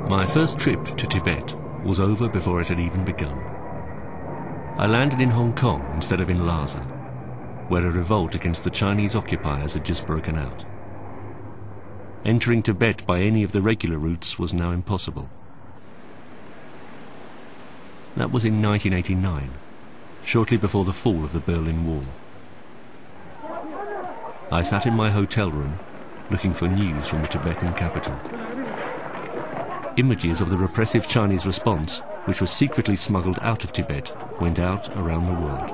My first trip to Tibet was over before it had even begun. I landed in Hong Kong instead of in Lhasa, where a revolt against the Chinese occupiers had just broken out. Entering Tibet by any of the regular routes was now impossible. That was in 1989, shortly before the fall of the Berlin Wall. I sat in my hotel room, looking for news from the Tibetan capital. Images of the repressive Chinese response, which was secretly smuggled out of Tibet, went out around the world.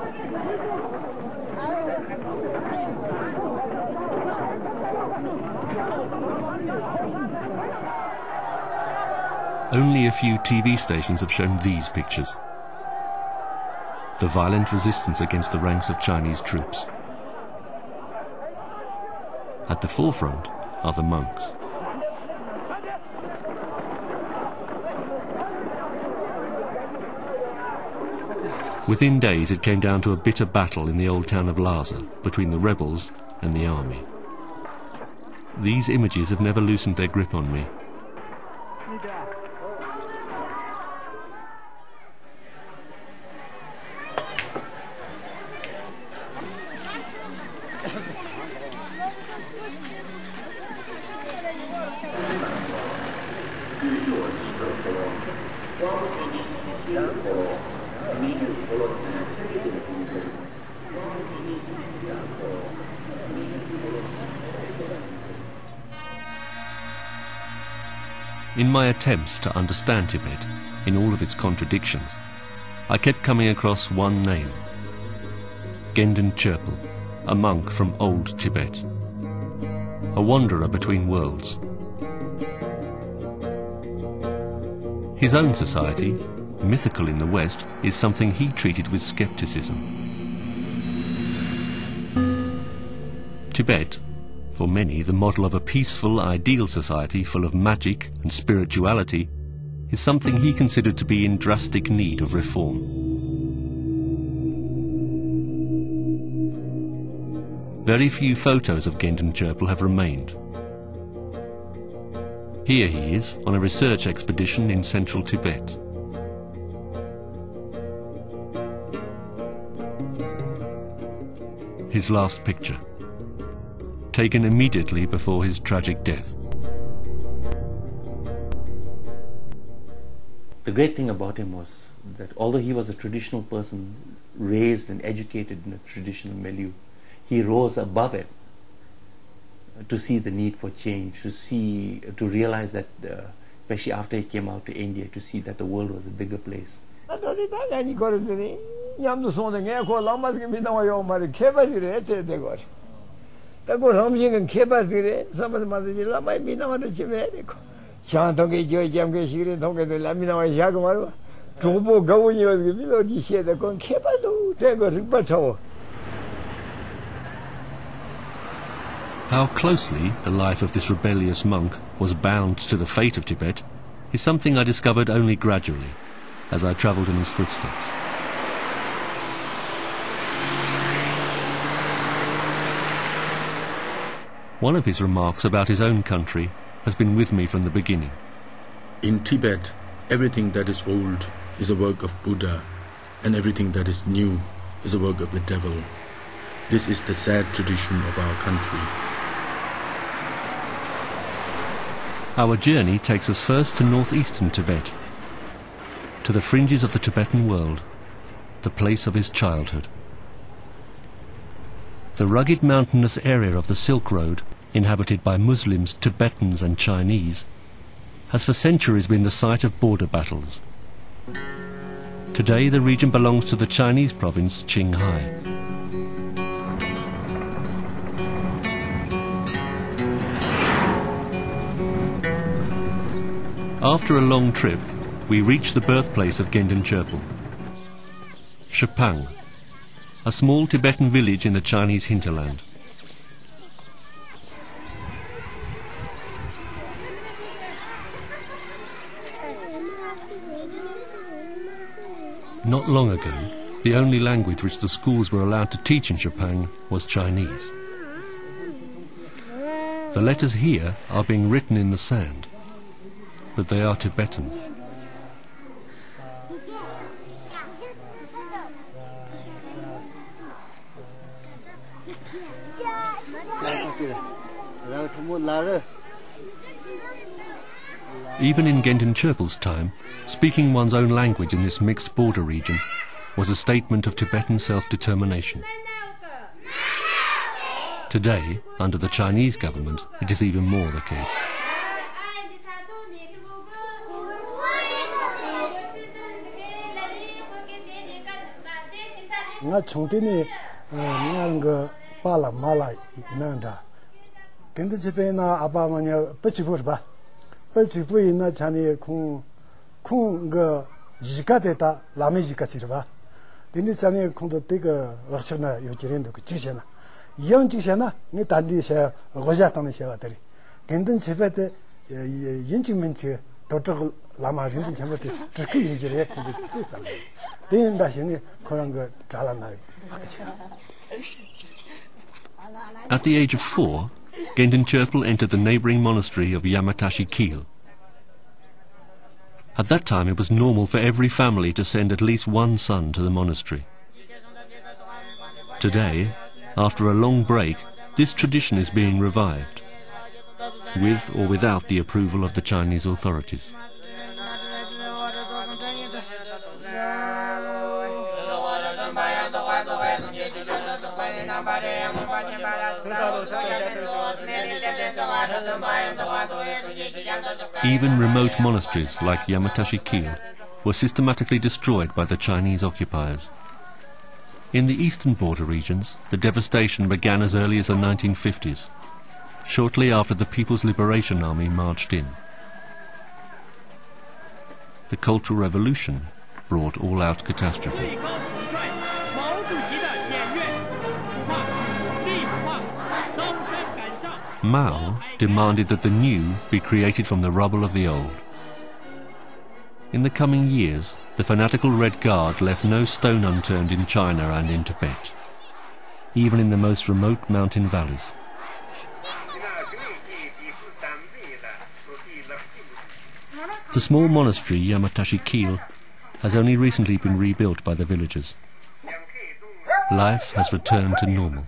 Only a few TV stations have shown these pictures. The violent resistance against the ranks of Chinese troops. At the forefront are the monks. Within days it came down to a bitter battle in the old town of Lhasa between the rebels and the army. These images have never loosened their grip on me. In my attempts to understand Tibet, in all of its contradictions, I kept coming across one name: Gendon Chirpal, a monk from old Tibet, a wanderer between worlds. His own society, mythical in the West, is something he treated with skepticism. Tibet, for many the model of a peaceful, ideal society full of magic and spirituality, is something he considered to be in drastic need of reform. Very few photos of Gendon Chirpal have remained. Here he is on a research expedition in central Tibet. His last picture, taken immediately before his tragic death. The great thing about him was that although he was a traditional person, raised and educated in a traditional milieu, he rose above it to see the need for change, to realize that, especially after he came out to India, to see that the world was a bigger place. How closely the life of this rebellious monk was bound to the fate of Tibet is something I discovered only gradually as I travelled in his footsteps. One of his remarks about his own country has been with me from the beginning. In Tibet, everything that is old is a work of Buddha, and everything that is new is a work of the devil. This is the sad tradition of our country. Our journey takes us first to northeastern Tibet, to the fringes of the Tibetan world, the place of his childhood. The rugged mountainous area of the Silk Road, inhabited by Muslims, Tibetans and Chinese, has for centuries been the site of border battles. Today the region belongs to the Chinese province Qinghai. After a long trip, we reach the birthplace of Gendon Chirpal, Shapang, a small Tibetan village in the Chinese hinterland. Not long ago, the only language which the schools were allowed to teach in Sepang was Chinese. The letters here are being written in the sand, but they are Tibetan. Even in Gendon Cherpal's time, speaking one's own language in this mixed border region was a statement of Tibetan self-determination. Today, under the Chinese government, it is even more the case. At the age of 4, Gendon Cherpal entered the neighbouring monastery of Yamatashi Keel. At that time it was normal for every family to send at least one son to the monastery. Today, after a long break, this tradition is being revived, with or without the approval of the Chinese authorities. Even remote monasteries like Yamatashi Keel were systematically destroyed by the Chinese occupiers. In the eastern border regions, the devastation began as early as the 1950s, shortly after the People's Liberation Army marched in. The Cultural Revolution brought all-out catastrophe. Mao demanded that the new be created from the rubble of the old. In the coming years, the fanatical Red Guard left no stone unturned in China and in Tibet, even in the most remote mountain valleys. The small monastery Yamatashi Keel has only recently been rebuilt by the villagers. Life has returned to normal.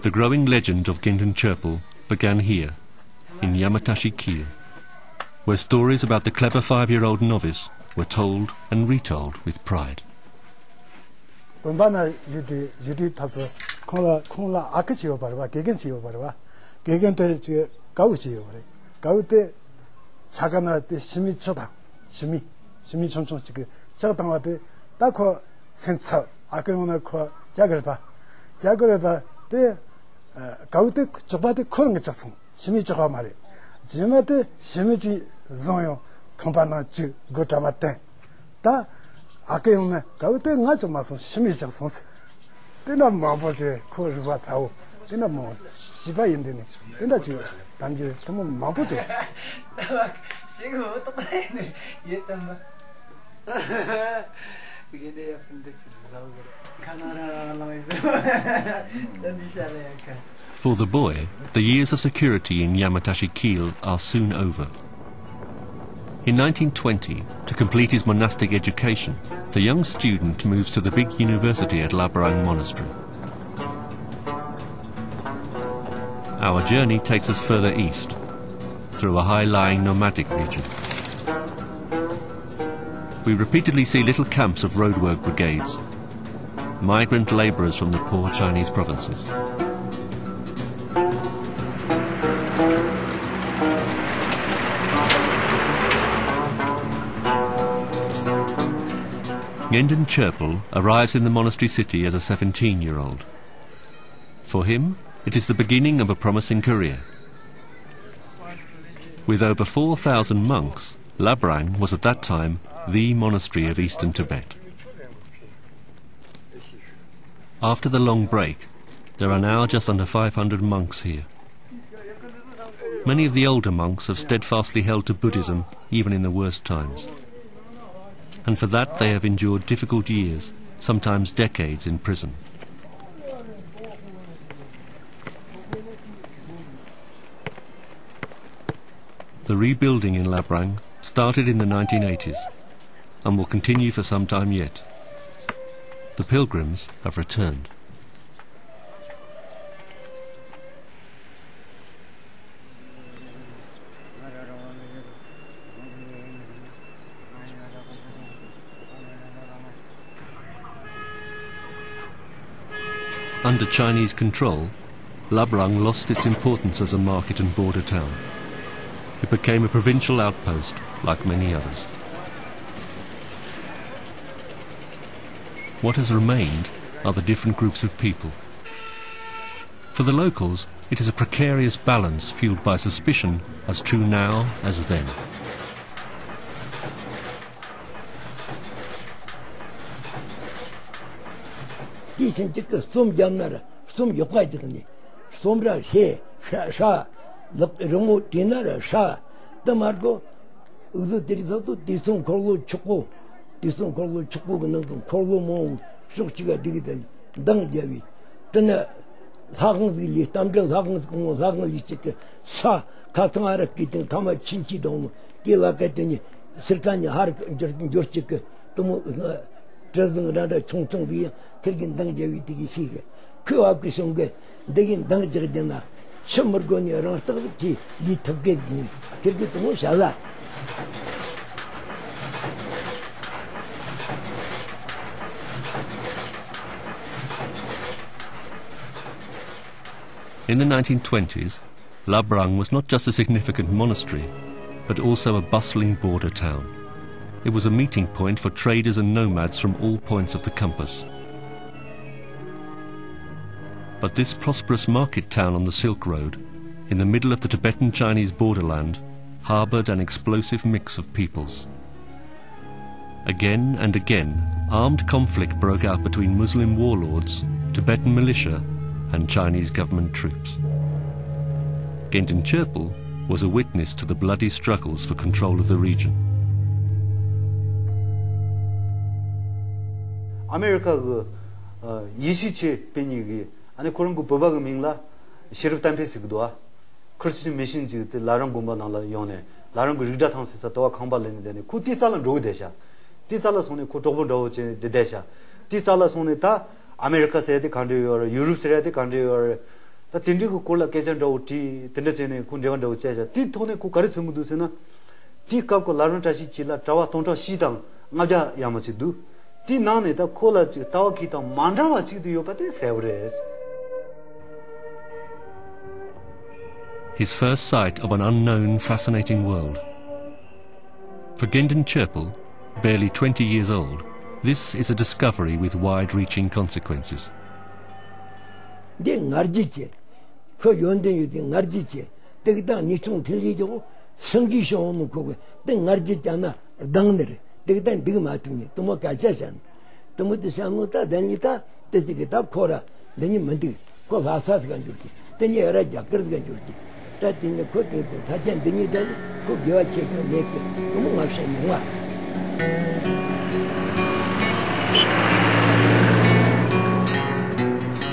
The growing legend of Gendon Cherpal began here, in Yamatashi Keel, where stories about the clever 5-year-old novice were told and retold with pride. For the boy, the years of security in Yamatashi Keel are soon over. In 1920, to complete his monastic education, the young student moves to the big university at Labarang Monastery. Our journey takes us further east, through a high-lying nomadic region. We repeatedly see little camps of roadwork brigades, migrant labourers from the poor Chinese provinces. Gendon Cherpul arrives in the monastery city as a 17-year-old. For him, it is the beginning of a promising career. With over 4,000 monks, Labrang was at that time the monastery of eastern Tibet. After the long break, there are now just under 500 monks here. Many of the older monks have steadfastly held to Buddhism even in the worst times. And for that they have endured difficult years, sometimes decades in prison. The rebuilding in Labrang started in the 1980s and will continue for some time yet. The pilgrims have returned. Under Chinese control, Labrang lost its importance as a market and border town. It became a provincial outpost, like many others. What has remained are the different groups of people. For the locals, it is a precarious balance fueled by suspicion, as true now as then. In the 1920s, Labrang was not just a significant monastery, but also a bustling border town. It was a meeting point for traders and nomads from all points of the compass. But this prosperous market town on the Silk Road, in the middle of the Tibetan-Chinese borderland, harboured an explosive mix of peoples. Again and again, armed conflict broke out between Muslim warlords, Tibetan militia, and Chinese government troops. Gendon Cherpul was a witness to the bloody struggles for control of the region. America 이시체 벤이기 아니 그런 거 법하고 민라 시럽 담페스기도아 크리스천 미션 지때 라랑 공부나라 요네 라랑 그 리다 탕스에서 또 강발내는 데네 그 뒤살은 로데샤 뒤살은 손에 그 조본도 제 데데샤 뒤살은 손에 다 아메리카 세대 간디어 유럽 세대 간디어 다 딘디고 콜라 계전도 티 딘데제네 군데원도 제자 티 돈에 그 가르쳐 무두세나 티 갖고 라랑 다시 지라 타와 통토 시당 나자 야마치두 티 나네 다 콜라 지 타와 기타 만다와 지도 요바데 세브레스. His first sight of an unknown, fascinating world. For Gendon Cherpul, barely 20 years old, this is a discovery with wide-reaching consequences.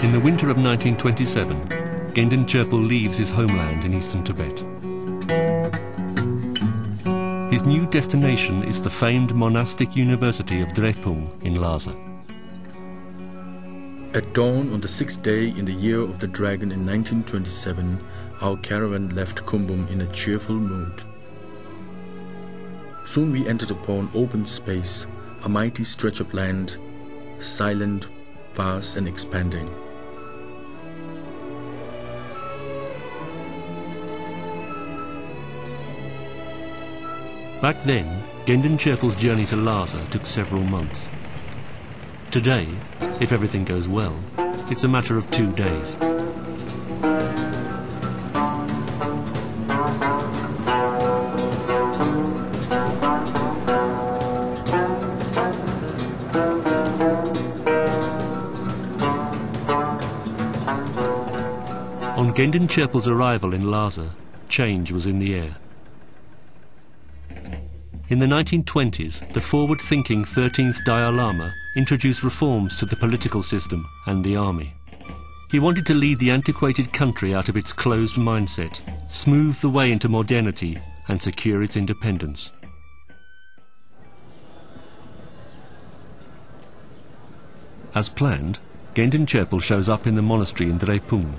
In the winter of 1927, Gendon Cherpul leaves his homeland in eastern Tibet. His new destination is the famed monastic university of Drepung in Lhasa. At dawn on the 6th day in the year of the dragon in 1927, our caravan left Kumbum in a cheerful mood. Soon we entered upon open space, a mighty stretch of land, silent, vast and expanding. Back then, Gendon Cherpul's journey to Lhasa took several months. Today, if everything goes well, it's a matter of 2 days. On Gendon Cherpal's arrival in Lhasa, change was in the air. In the 1920s, the forward-thinking 13th Dalai Lama introduced reforms to the political system and the army. He wanted to lead the antiquated country out of its closed mindset, smooth the way into modernity and secure its independence. As planned, Gendon Cherpal shows up in the monastery in Drepung.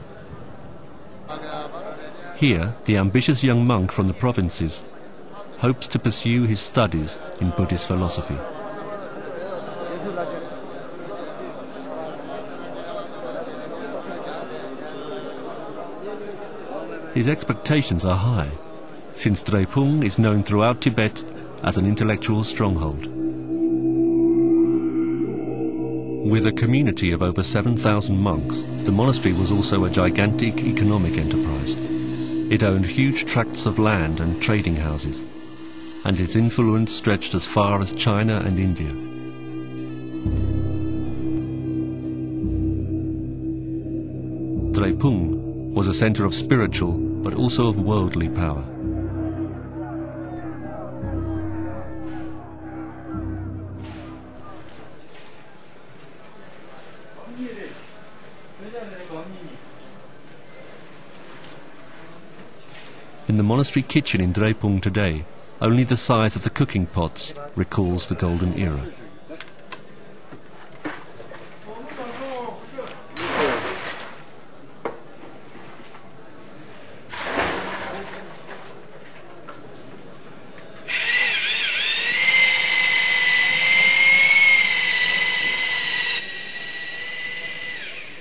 Here, the ambitious young monk from the provinces hopes to pursue his studies in Buddhist philosophy. His expectations are high, since Drepung is known throughout Tibet as an intellectual stronghold. With a community of over 7,000 monks, the monastery was also a gigantic economic enterprise. It owned huge tracts of land and trading houses, and its influence stretched as far as China and India. Drepung was a center of spiritual but also of worldly power. In the monastery kitchen in Drepung today, only the size of the cooking pots recalls the golden era.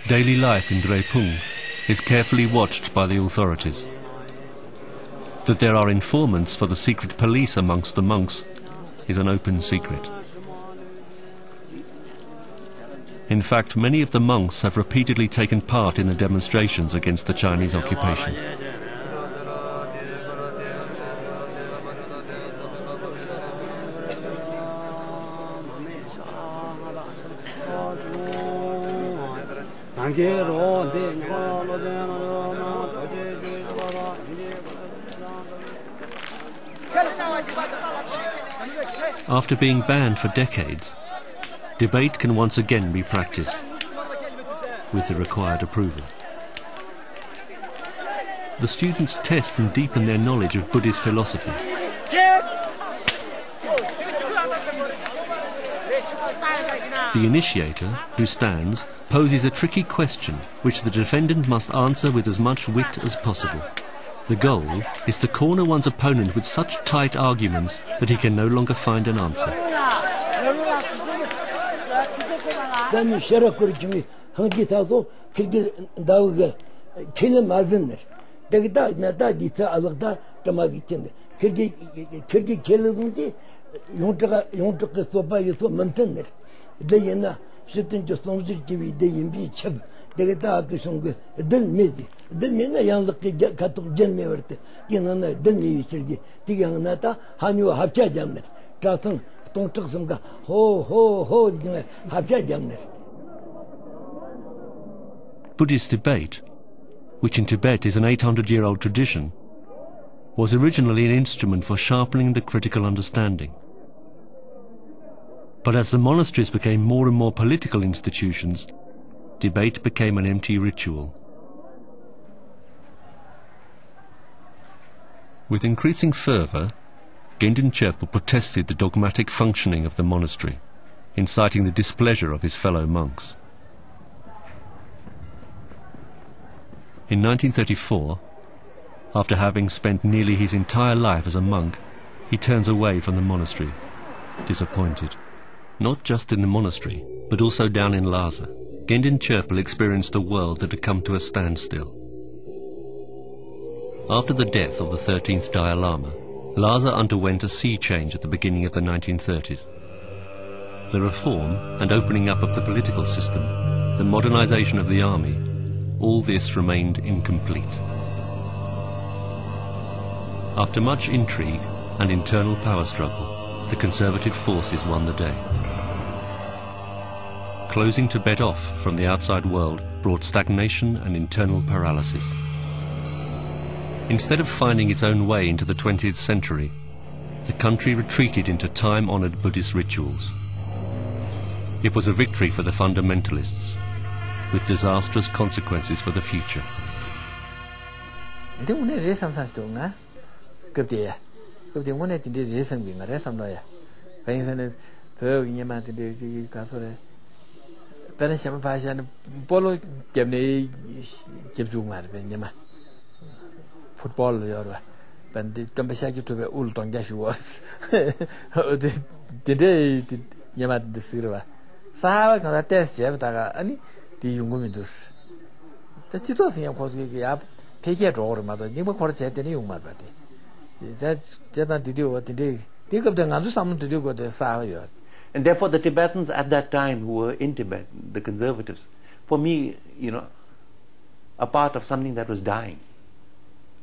Daily life in Drepung is carefully watched by the authorities. That there are informants for the secret police amongst the monks is an open secret. In fact, many of the monks have repeatedly taken part in the demonstrations against the Chinese occupation. After being banned for decades, debate can once again be practiced, with the required approval. The students test and deepen their knowledge of Buddhist philosophy. The initiator, who stands, poses a tricky question which the defendant must answer with as much wit as possible. The goal is to corner one's opponent with such tight arguments that he can no longer find an answer. Buddhist debate, which in Tibet is an 800-year-old tradition, was originally an instrument for sharpening the critical understanding. But as the monasteries became more and more political institutions, debate became an empty ritual. With increasing fervour, Gendon Cherpal protested the dogmatic functioning of the monastery, inciting the displeasure of his fellow monks. In 1934, after having spent nearly his entire life as a monk, he turns away from the monastery, disappointed. Not just in the monastery, but also down in Lhasa, Gendon Cherpal experienced a world that had come to a standstill. After the death of the 13th Dalai Lama, Lhasa underwent a sea change at the beginning of the 1930s. the reform and opening up of the political system, the modernization of the army, all this remained incomplete. After much intrigue and internal power struggle, the conservative forces won the day. Closing Tibet off from the outside world brought stagnation and internal paralysis. Instead of finding its own way into the 20th century, the country retreated into time-honored Buddhist rituals. It was a victory for the fundamentalists, with disastrous consequences for the future. Football, but the Tombashaki to the old Tongashi was the day Yamat the Silva. Sahara can attest Jevtara, the young women. That's it was up, take it or mother, never quite said any young mother. That's not to do what they do. Think of them something to do with the Sahara. And therefore the Tibetans at that time who were in Tibet, the conservatives, for me, a part of something that was dying,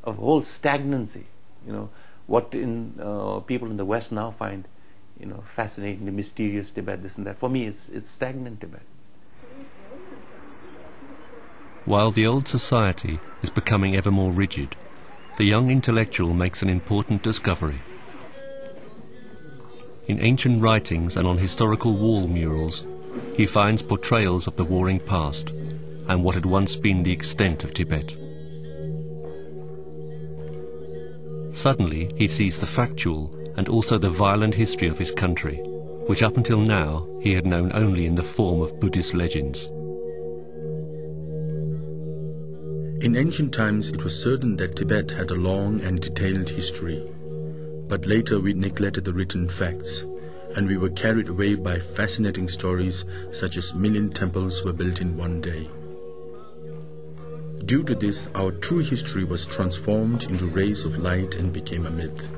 of whole stagnancy, what people in the West now find, fascinating, the mysterious Tibet, this and that. For me, it's stagnant Tibet. While the old society is becoming ever more rigid, the young intellectual makes an important discovery. In ancient writings and on historical wall murals, he finds portrayals of the warring past and what had once been the extent of Tibet. Suddenly, he sees the factual and also the violent history of his country, which up until now he had known only in the form of Buddhist legends. In ancient times, it was certain that Tibet had a long and detailed history. But later we neglected the written facts, and we were carried away by fascinating stories such as 1,000,000 temples were built in one day. Due to this, our true history was transformed into rays of light and became a myth.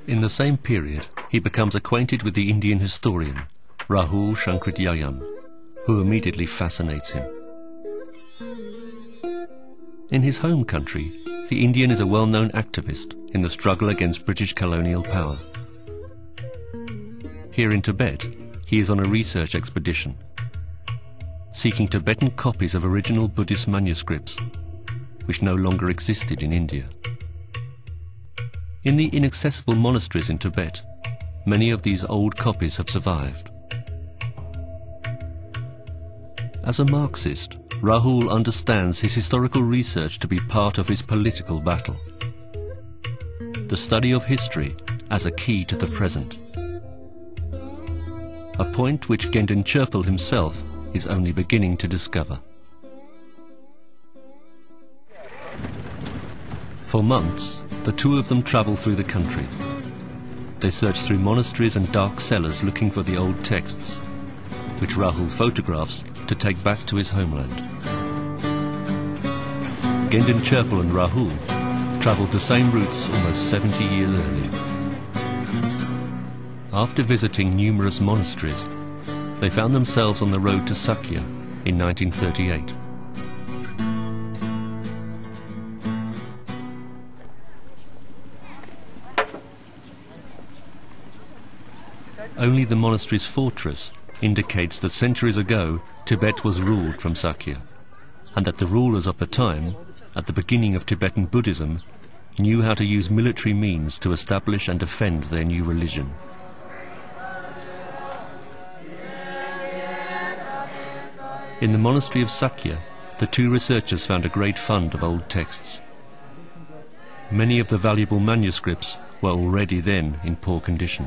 In the same period, he becomes acquainted with the Indian historian, Rahul Shankrityayan, who immediately fascinates him. In his home country, the Indian is a well-known activist in the struggle against British colonial power. Here in Tibet, he is on a research expedition, seeking Tibetan copies of original Buddhist manuscripts, which no longer existed in India. In the inaccessible monasteries in Tibet, many of these old copies have survived. As a Marxist, Rahul understands his historical research to be part of his political battle. The study of history as a key to the present. A point which Gendon Cherpal himself is only beginning to discover. For months, the two of them travel through the country. They search through monasteries and dark cellars looking for the old texts, which Rahul photographs to take back to his homeland. Gendon Cherpal and Rahul travelled the same routes almost 70 years earlier. After visiting numerous monasteries, they found themselves on the road to Sakya in 1938. Only the monastery's fortress indicates that centuries ago Tibet was ruled from Sakya, and that the rulers of the time, at the beginning of Tibetan Buddhism, knew how to use military means to establish and defend their new religion. In the monastery of Sakya, the two researchers found a great fund of old texts. Many of the valuable manuscripts were already then in poor condition.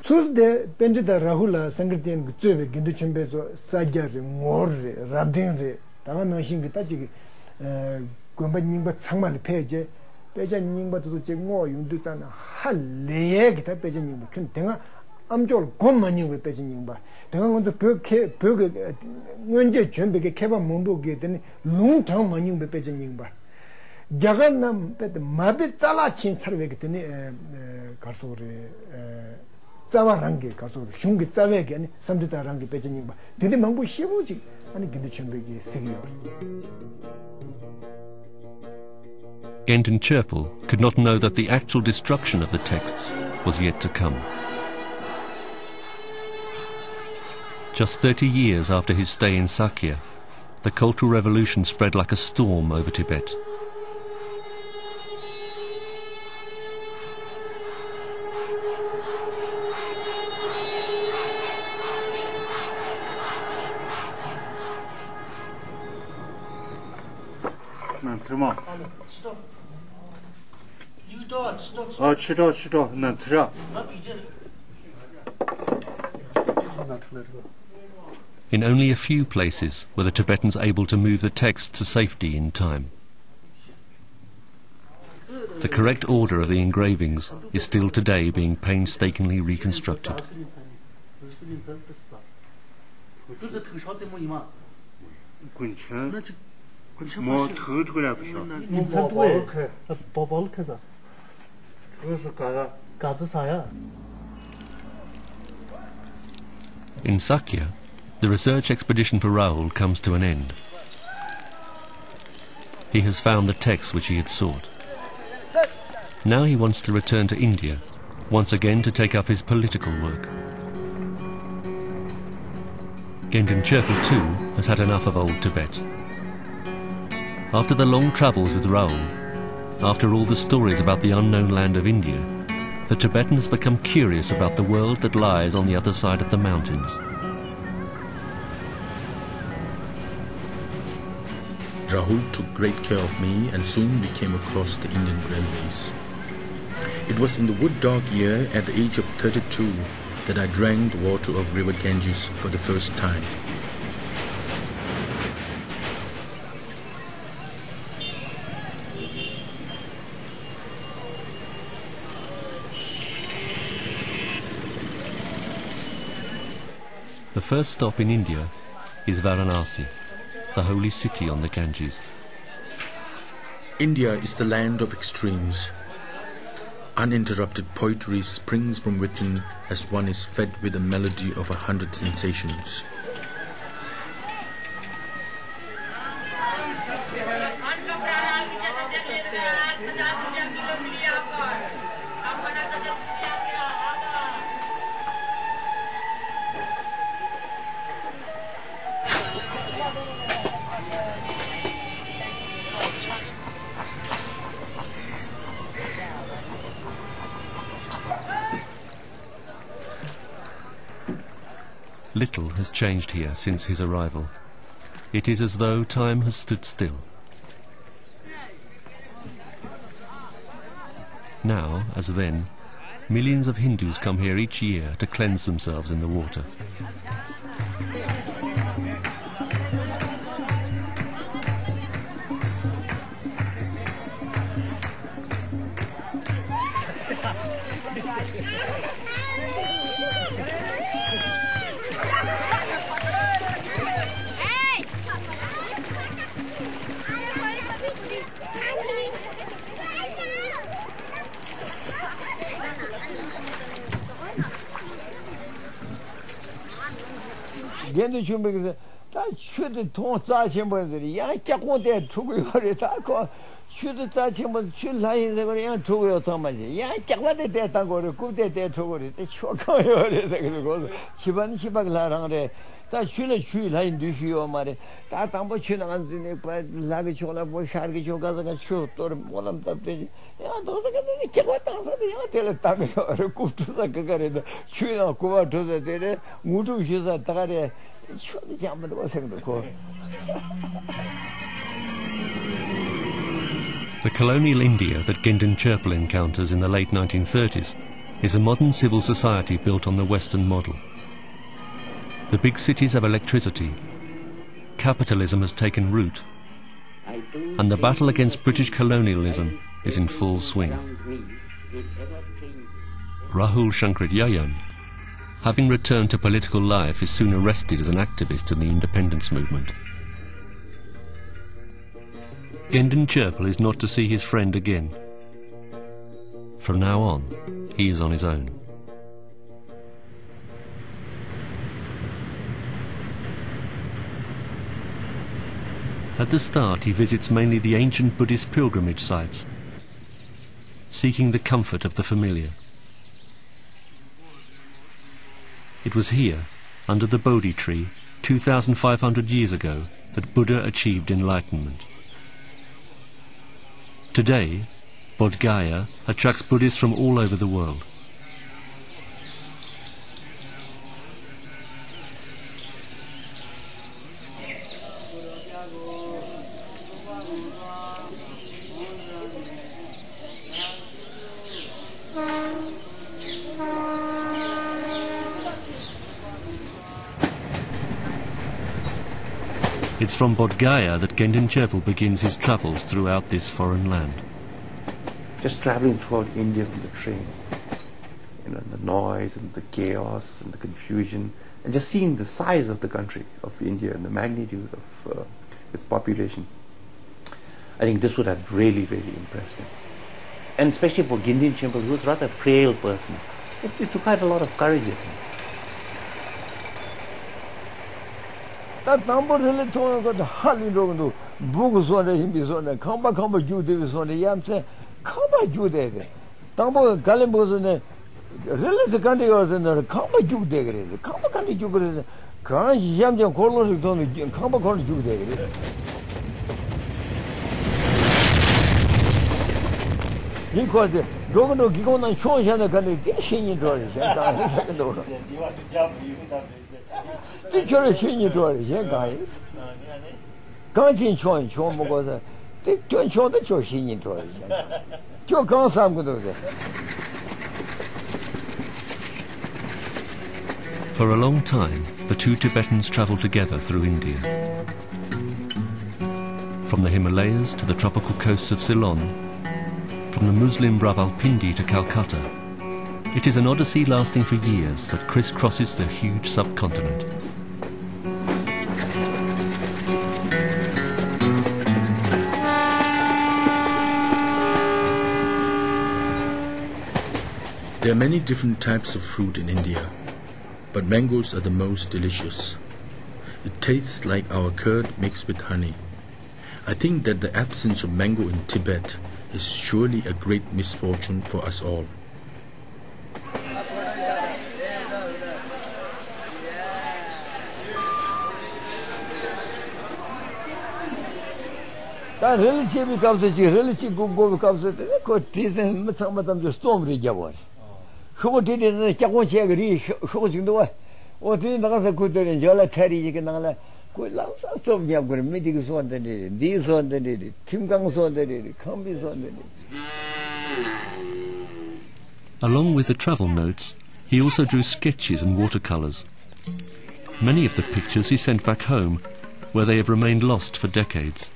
Susde Benjita Rahula Sankirtan Gutsuve Ginduchimbezo Sagyari Morre Rabdinre Tavanashin Gitaji Gumba Nimba Samal Page Peja Nimba to Mo Yundutana Halle Gita Peja Nimba Kuntenga 암졸 곰만이고 빼진 봐. 내가 먼저 벽에 현재 준비게 개발 문부게 되는 롱텀 만이고 빼진 봐. 야간남 빼도 마비 잘라친 차르게 되네 가서리 자와랑게 가서 흉게 자외게 아니 삼드다랑게 빼진 봐. 되게 망부 쉬보지. 아니 근데 준비게 쓰기요. Genton Churple could not know that the actual destruction of the texts was yet to come. Just 30 years after his stay in Sakya, the Cultural Revolution spread like a storm over Tibet. In only a few places were the Tibetans able to move the texts to safety in time. The correct order of the engravings is still today being painstakingly reconstructed. In Sakya, the research expedition for Rahul comes to an end. He has found the texts which he had sought. Now he wants to return to India, once again to take up his political work. Genton Churple too has had enough of old Tibet. After the long travels with Rahul, after all the stories about the unknown land of India, the Tibetan has become curious about the world that lies on the other side of the mountains. Rahul took great care of me and soon we came across the Indian railways. It was in the wood dark year at the age of 32 that I drank the water of river Ganges for the first time. The first stop in India is Varanasi, the holy city on the Ganges. India is the land of extremes. Uninterrupted poetry springs from within as one is fed with the melody of 100 sensations. Little has changed here since his arrival. It is as though time has stood still. Now, as then, millions of Hindus come here each year to cleanse themselves in the water. Genton Churple 다 슈드 돈 짜신 분들이 야 작고대 죽어요 다고 슈드 짜신 분 출라인데 그냥 죽어요 정말이 야 작고대 됐다고 그래 굽대 대 죽어요 쇼커요 그래서 집안 시박라랑 그래 다 슈는 슈라인 뒤시요 말에 다 담보 지나간 중에 라게 쇼라 뭐 샤르게 쇼가서 쇼또 뭐람 답되지 야 너도 근데 작고대 당서도 야 될다고요 굽투서 그거래도 슈나 고바투서 되래 무두 시사 다가래 The colonial India that Genton Churple encounters in the late 1930s is a modern civil society built on the Western model. The big cities have electricity, capitalism has taken root, and the battle against British colonialism is in full swing. Rahul Shankrityayan having returned to political life, is soon arrested as an activist in the independence movement. Gendon Cherpel is not to see his friend again. From now on, he is on his own. At the start, he visits mainly the ancient Buddhist pilgrimage sites, seeking the comfort of the familiar. It was here, under the Bodhi tree, 2,500 years ago, that Buddha achieved enlightenment. Today, Bodh Gaya attracts Buddhists from all over the world. It's from Bodh Gaya that Gendon Cherpel begins his travels throughout this foreign land. Just traveling throughout India on the train, you know, the noise and the chaos and the confusion, and just seeing the size of the country of India and the magnitude of its population. I think this would have really, really impressed him. And especially for Gendon Cherpel, who was a rather frail person, it required a lot of courage of him. That number really told got the Hali Rogo, Books on the Himbis on the Kamba Jude on the Yamse, Kamba Jude. Tambo Galimbos on the Relis the country was in the Kamba Jude, the Kamba country Jude, Kran Yam Colors on the Kamba Corn Jude. He called the Governor Gigon and Sean and the country, she enjoyed it. You want to jump, you have to. Teacher 신이 좋아해, 제가. 강진 촌 먹어서 촌도 저 신이 좋아해. 저 강삼고도 돼. For a long time, the two Tibetans travelled together through India. From the Himalayas to the tropical coasts of Ceylon, from the Muslim Rawalpindi to Calcutta, it is an odyssey lasting for years that crisscrosses the huge subcontinent. There are many different types of fruit in India, but mangoes are the most delicious. It tastes like our curd mixed with honey. I think that the absence of mango in Tibet is surely a great misfortune for us all. That relative comes to relative go comes to the season, some of them the storm regawa. Who did it in a Chagri, showing the way. Or didn't the good and Jola Terry, you can good lots of some young meetings on the day, these on the day, Tim Gangs on the day, Combis on the day. Along with the travel notes, he also drew sketches and watercolours. Many of the pictures he sent back home, where they have remained lost for decades.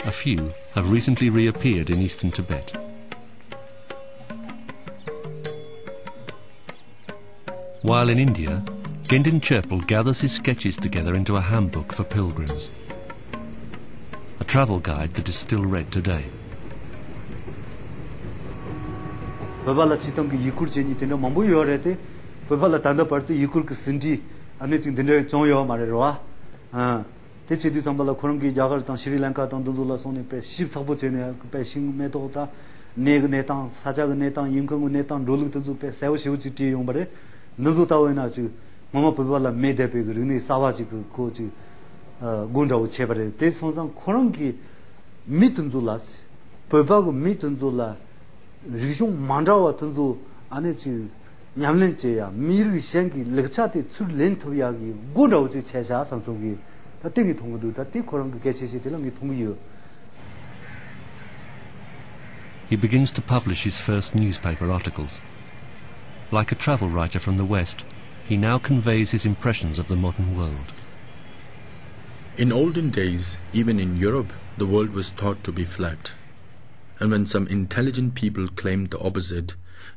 A few have recently reappeared in eastern Tibet. While in India, Gendon Cherpel gathers his sketches together into a handbook for pilgrims, a travel guide that is still read today. Babala chitong ki yikur cheni teno mambu yorete babala tanda partu yikur ki sindi ane ting tende chong yo mare roa te chedi sambala khorong ki jagar tang Sri Lanka tang dundula sone pe ship sakbo chene pe sing me to ta neg ne tang saja ne tang yingkong ne tang roluk tu pe sew sew chi ti yong bare nuzu ta wena chi mama babala me de pe gri ni sawa chi ko chi gonda o che bare te song khorong ki mitun zula babag mitun zula Rijung Mandawa Tunzu Anichi Yamlencheya, Mir Shanki, Lechati, Tsulin Toyagi, Gudoji Chesha, Samsungi, the thing it hung do, that Tikorang Getchi telling it to you. He begins to publish his first newspaper articles. Like a travel writer from the West, he now conveys his impressions of the modern world. In olden days, even in Europe, the world was thought to be flat. and when some intelligent people claimed the opposite,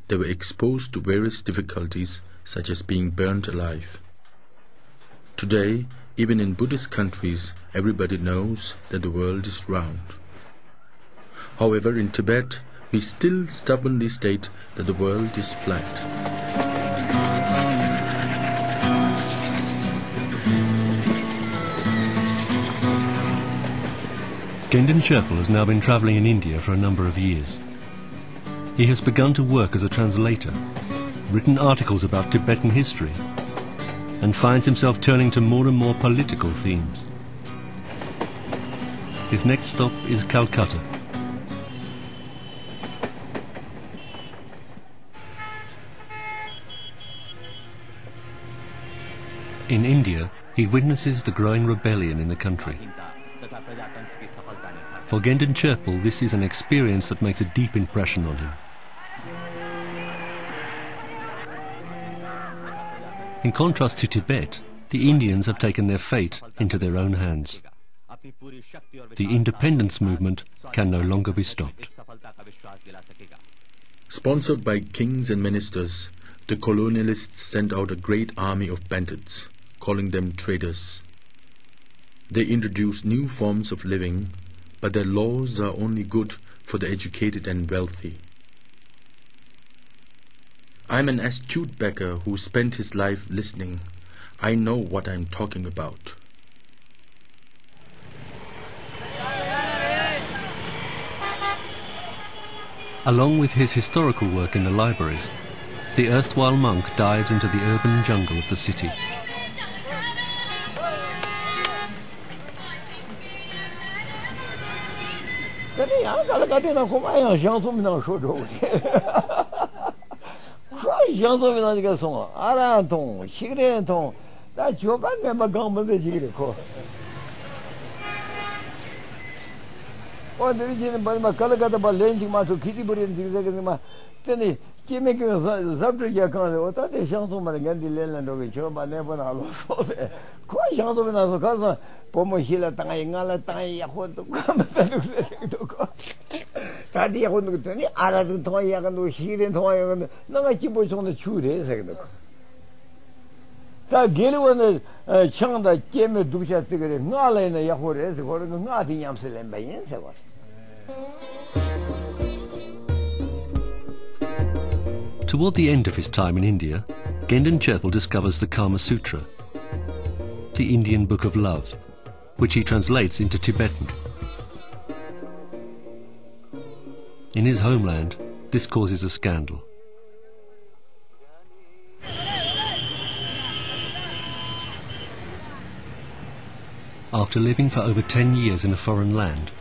they were exposed to various difficulties such as being burnt alive. Today, even in Buddhist countries, everybody knows that the world is round. However, in Tibet, we still stubbornly state that the world is flat. Gendon Sherpa has now been travelling in India for a number of years. He has begun to work as a translator, written articles about Tibetan history, and finds himself turning to more and more political themes. His next stop is Calcutta. In India, he witnesses the growing rebellion in the country. For Gendon Sherpa, this is an experience that makes a deep impression on him. In contrast to Tibet, the Indians have taken their fate into their own hands. The independence movement can no longer be stopped. Sponsored by kings and ministers, the colonialists sent out a great army of bandits, calling them traders. They introduced new forms of living, but their laws are only good for the educated and wealthy. I'm an astute beggar who spent his life listening. I know what I'm talking about. Along with his historical work in the libraries, the erstwhile monk dives into the urban jungle of the city. Toward the end of his time in India, Gendon Sherpa discovers the Kama Sutra, the Indian Book of Love, which he translates into Tibetan. In his homeland, this causes a scandal. After living for over 10 years in a foreign land,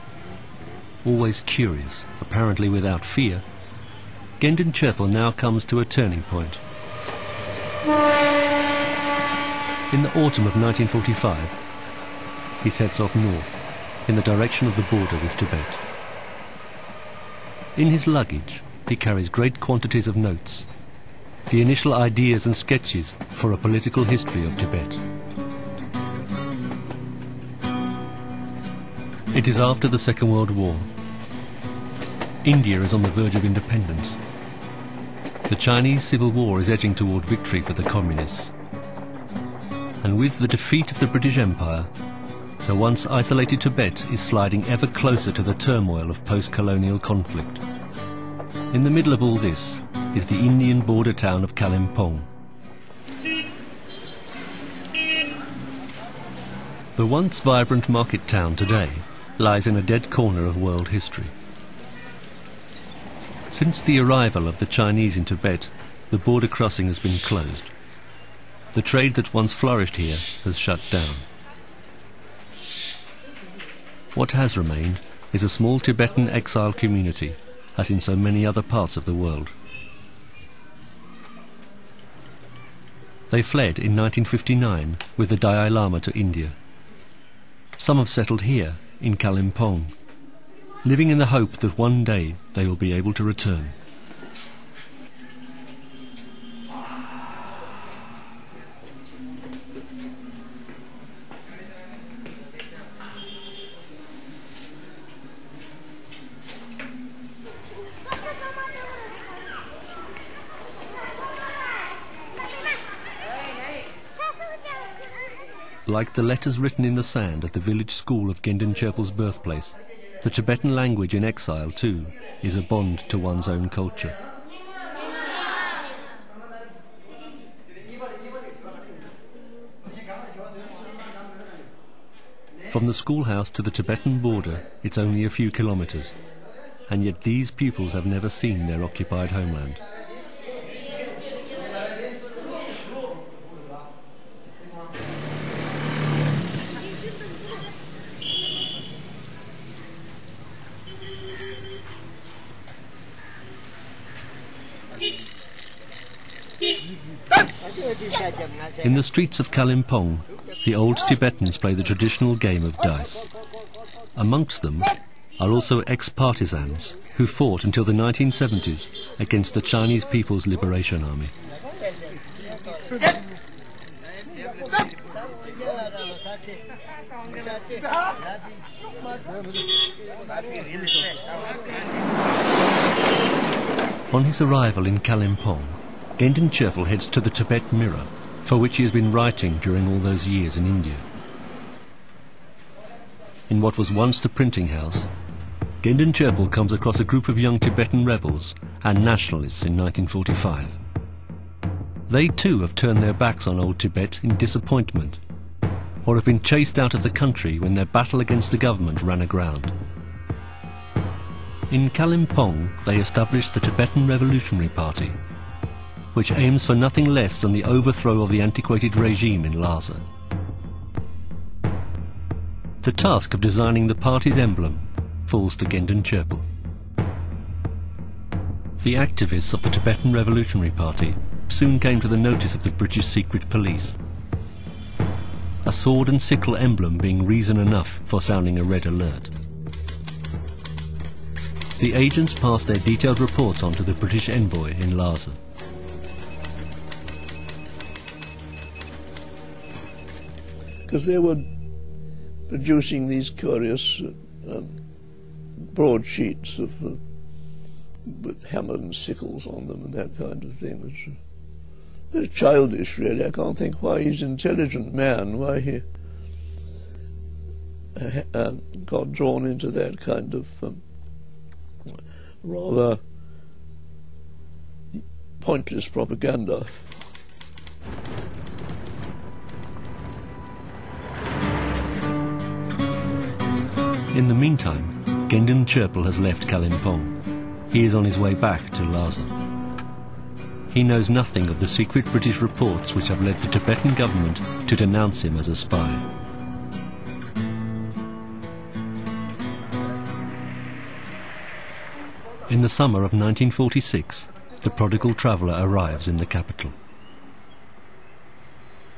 always curious, apparently without fear, Gendon Sherpa now comes to a turning point. In the autumn of 1945, he sets off north, in the direction of the border with Tibet. In his luggage, he carries great quantities of notes, the initial ideas and sketches for a political history of Tibet. It is after the Second World War. India is on the verge of independence. The Chinese Civil War is edging toward victory for the Communists. And with the defeat of the British Empire, the once isolated Tibet is sliding ever closer to the turmoil of post-colonial conflict. In the middle of all this is the Indian border town of Kalimpong. The once vibrant market town today lies in a dead corner of world history. Since the arrival of the Chinese in Tibet, the border crossing has been closed. The trade that once flourished here has shut down. What has remained is a small Tibetan exile community, as in so many other parts of the world. They fled in 1959 with the Dalai Lama to India. Some have settled here, in Kalimpong, living in the hope that one day they will be able to return. Like the letters written in the sand at the village school of Gendon Cherpal's birthplace, the Tibetan language in exile, too, is a bond to one's own culture. From the schoolhouse to the Tibetan border, it's only a few kilometers, and yet these pupils have never seen their occupied homeland. In the streets of Kalimpong, the old Tibetans play the traditional game of dice. Amongst them are also ex-partisans who fought until the 1970s against the Chinese People's Liberation Army. On his arrival in Kalimpong, Gendon Cherpal heads to the Tibet Mirror, for which he has been writing during all those years in India. In what was once the printing house, Gendon Cherpal comes across a group of young Tibetan rebels and nationalists in 1945. They too have turned their backs on old Tibet in disappointment, or have been chased out of the country when their battle against the government ran aground. In Kalimpong, they established the Tibetan Revolutionary Party, which aims for nothing less than the overthrow of the antiquated regime in Lhasa. The task of designing the party's emblem falls to Gendon Cherpal. The activists of the Tibetan Revolutionary Party soon came to the notice of the British secret police, a sword and sickle emblem being reason enough for sounding a red alert. The agents passed their detailed reports on to the British envoy in Lhasa. Because they were producing these curious broadsheets of with hammer and sickles on them and that kind of thing. Which very childish, really. I can't think why he's an intelligent man, why he got drawn into that kind of rather pointless propaganda. In the meantime, Gendon Cherpal has left Kalimpong. He is on his way back to Lhasa. He knows nothing of the secret British reports which have led the Tibetan government to denounce him as a spy. In the summer of 1946, the prodigal traveller arrives in the capital.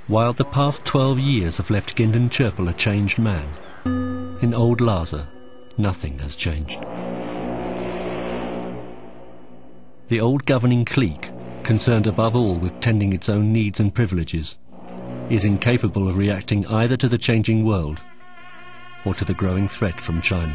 While the past 12 years have left Gendon Cherpal a changed man, in old Lhasa, nothing has changed. The old governing clique, concerned above all with tending its own needs and privileges, is incapable of reacting either to the changing world or to the growing threat from China.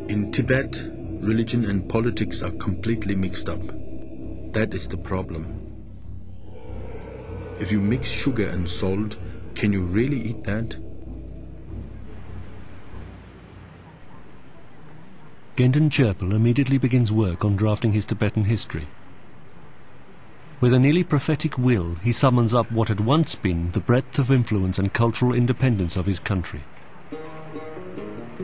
In Tibet, religion and politics are completely mixed up. That is the problem. If you mix sugar and salt, can you really eat that? Gendon Cherpal immediately begins work on drafting his Tibetan history. With a nearly prophetic will, he summons up what had once been the breadth of influence and cultural independence of his country.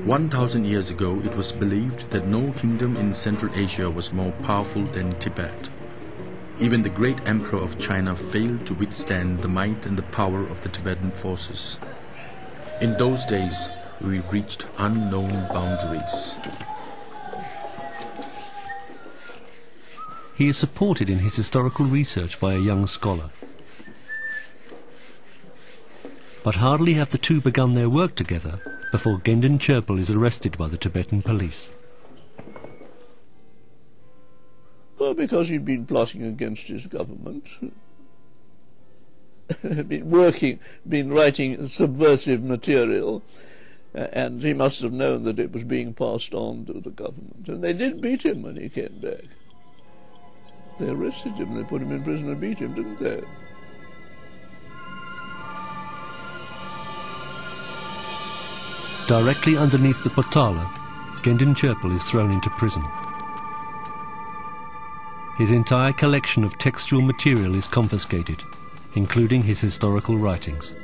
1,000 years ago, it was believed that no kingdom in Central Asia was more powerful than Tibet. Even the great emperor of China failed to withstand the might and the power of the Tibetan forces. In those days, we reached unknown boundaries. He is supported in his historical research by a young scholar. But hardly have the two begun their work together before Gendon Cherpal is arrested by the Tibetan police. Well, because he'd been plotting against his government, been writing subversive material, And he must have known that it was being passed on to the government. And they did beat him when he came back. They arrested him, they put him in prison and beat him, didn't they? Directly underneath the Potala, Gendon Cherpal is thrown into prison. His entire collection of textual material is confiscated, including his historical writings.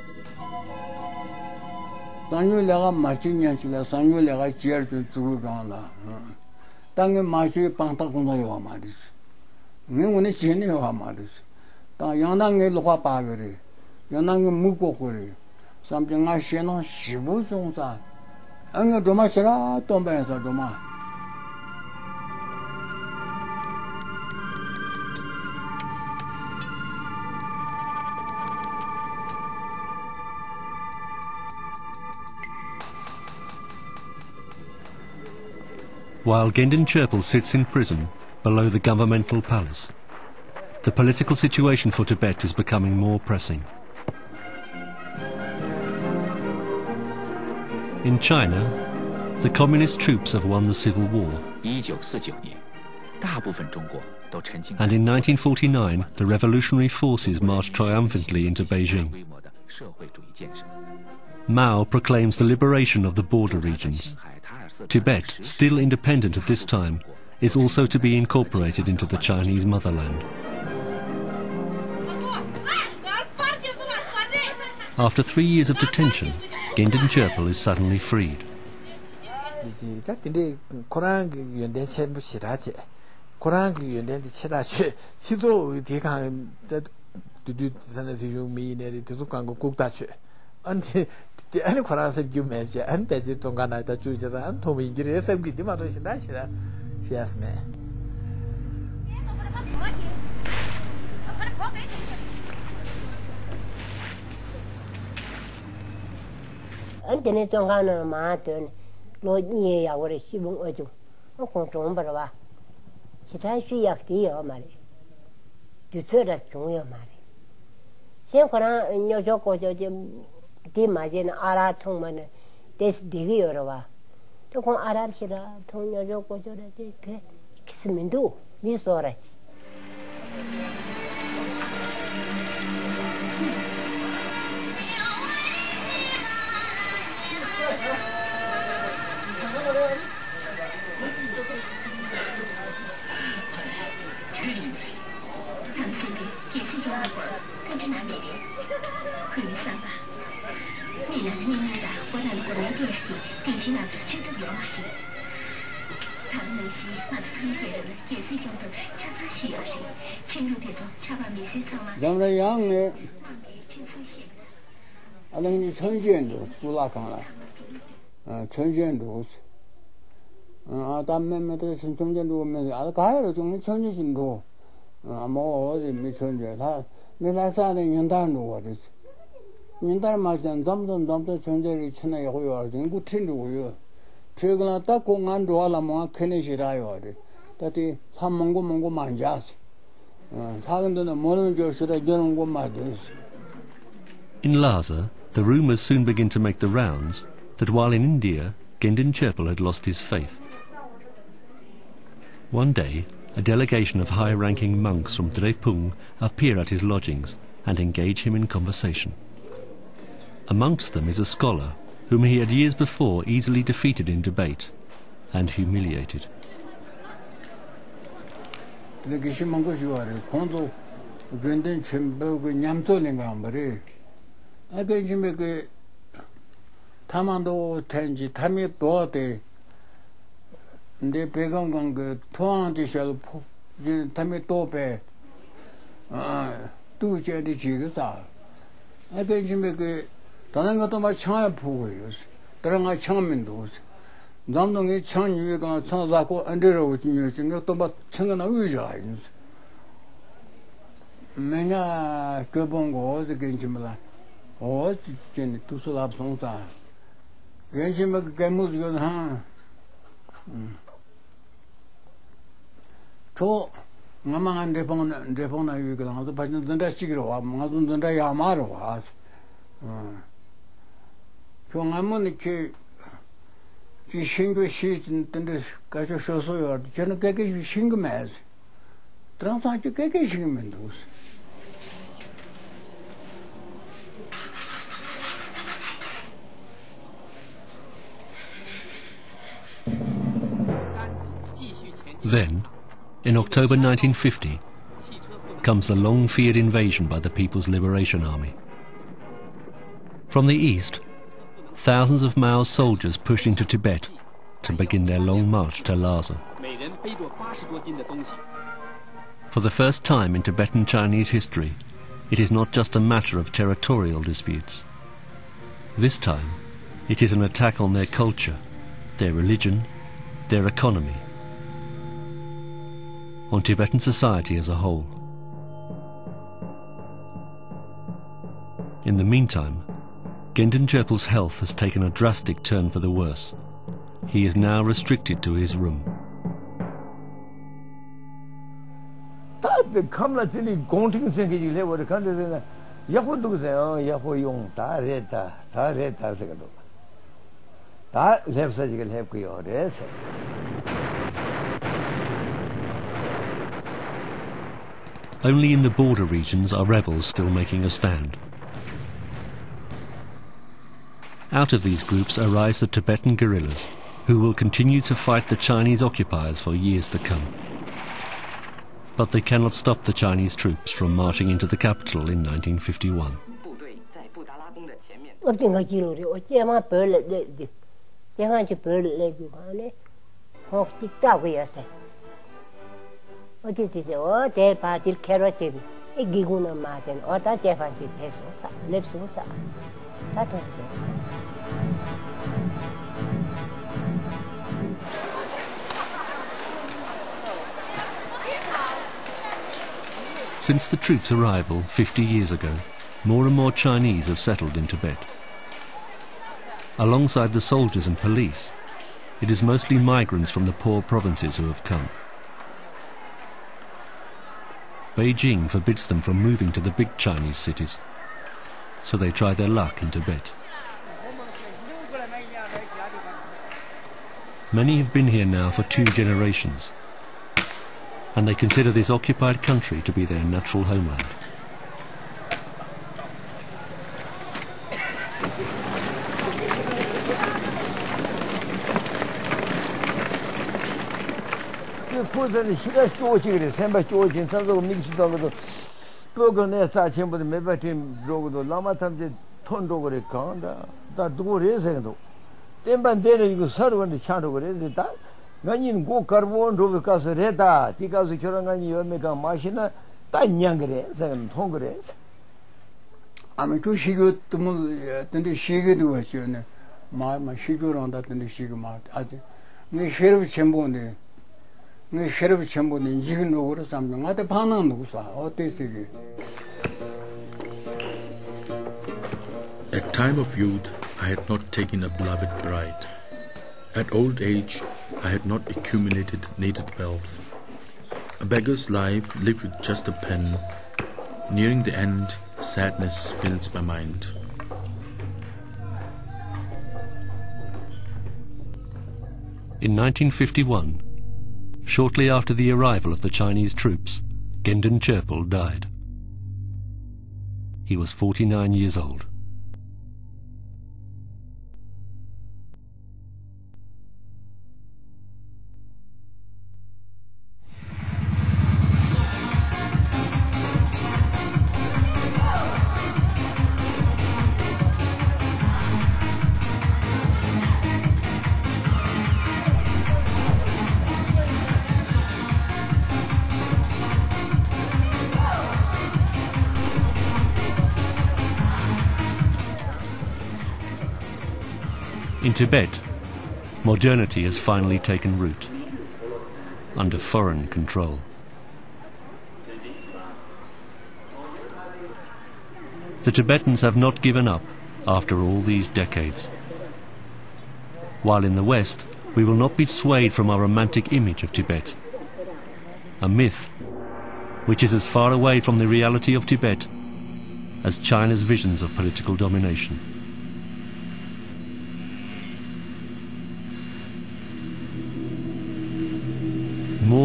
While Gendon Cherpal sits in prison below the governmental palace, the political situation for Tibet is becoming more pressing. In China, the communist troops have won the civil war. And in 1949, the revolutionary forces marched triumphantly into Beijing. Mao proclaims the liberation of the border regions. Tibet, still independent at this time, is also to be incorporated into the Chinese motherland. After 3 years of detention, Gendon Cherpal is suddenly freed. Antene tongana maatun lo nye ya wore shibung oju o kontron barwa sitai shi yakti yo mari tutsura chung yo mari sen khana nyo joko jo je di majen ara thong man des digi yo rawa to kon ara shira thong nyo joko jo de ke kismindu mi sora In Lhasa, the rumours soon begin to make the rounds that while in India, Gendon Cherpal had lost his faith. One day, a delegation of high-ranking monks from Drepung appear at his lodgings and engage him in conversation. Amongst them is a scholar whom he had years before easily defeated in debate and humiliated. 신고 시즌인데 가서 쇼소요. 저는 그게 신고만. 트랑사지 그게 신고만 도. Then, in October 1950, comes the long-feared invasion by the People's Liberation Army. From the east, thousands of Mao's soldiers pushed into Tibet to begin their long march to Lhasa. For the first time in Tibetan Chinese history, it is not just a matter of territorial disputes. This time, it is an attack on their culture, their religion, their economy, on Tibetan society as a whole. In the meantime, Gendon Chirpal's health has taken a drastic turn for the worse. He is now restricted to his room. Only in the border regions are rebels still making a stand. Out of these groups arise the Tibetan guerrillas, who will continue to fight the Chinese occupiers for years to come. But they cannot stop the Chinese troops from marching into the capital in 1951. Since the troops' arrival 50 years ago, more and more Chinese have settled in Tibet. Alongside the soldiers and police, it is mostly migrants from the poor provinces who have come. Beijing forbids them from moving to the big Chinese cities, so they try their luck in Tibet. Many have been here now for 2 generations, and they consider this occupied country to be their natural homeland. At time of youth, I had not taken a beloved bride. At old age, I had not accumulated native wealth. A beggar's life lived with just a pen. Nearing the end, sadness fills my mind. In 1951, shortly after the arrival of the Chinese troops, Gendon Chirpal died. He was 49 years old. In Tibet, modernity has finally taken root, under foreign control. The Tibetans have not given up after all these decades. While in the West, we will not be swayed from our romantic image of Tibet, a myth which is as far away from the reality of Tibet as China's visions of political domination.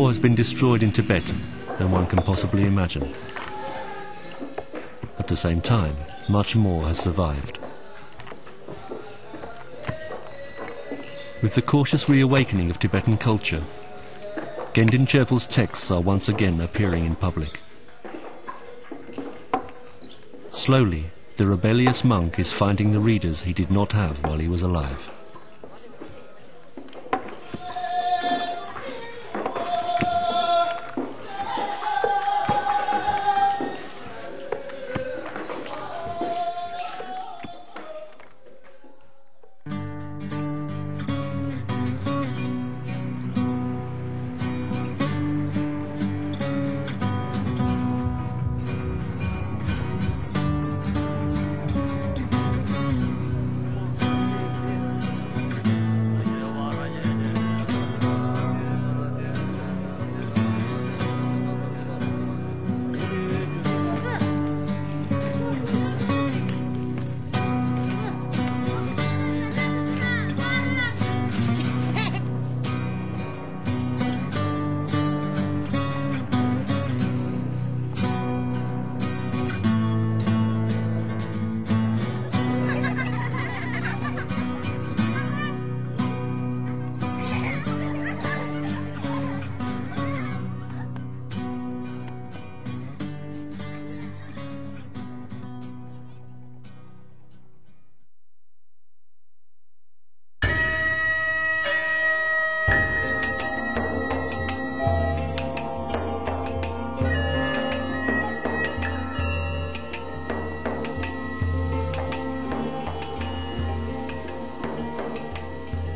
more has been destroyed in Tibet than one can possibly imagine. At the same time, much more has survived. With the cautious reawakening of Tibetan culture, Gendin Chirpal's texts are once again appearing in public. Slowly, the rebellious monk is finding the readers he did not have while he was alive.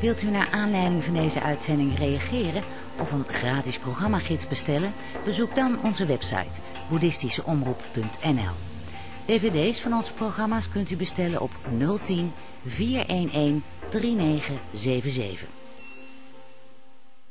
Wilt u naar aanleiding van deze uitzending reageren of een gratis programmagids bestellen? Bezoek dan onze website boeddhistischeomroep.nl. DVD's van onze programma's kunt u bestellen op 010 411 3977.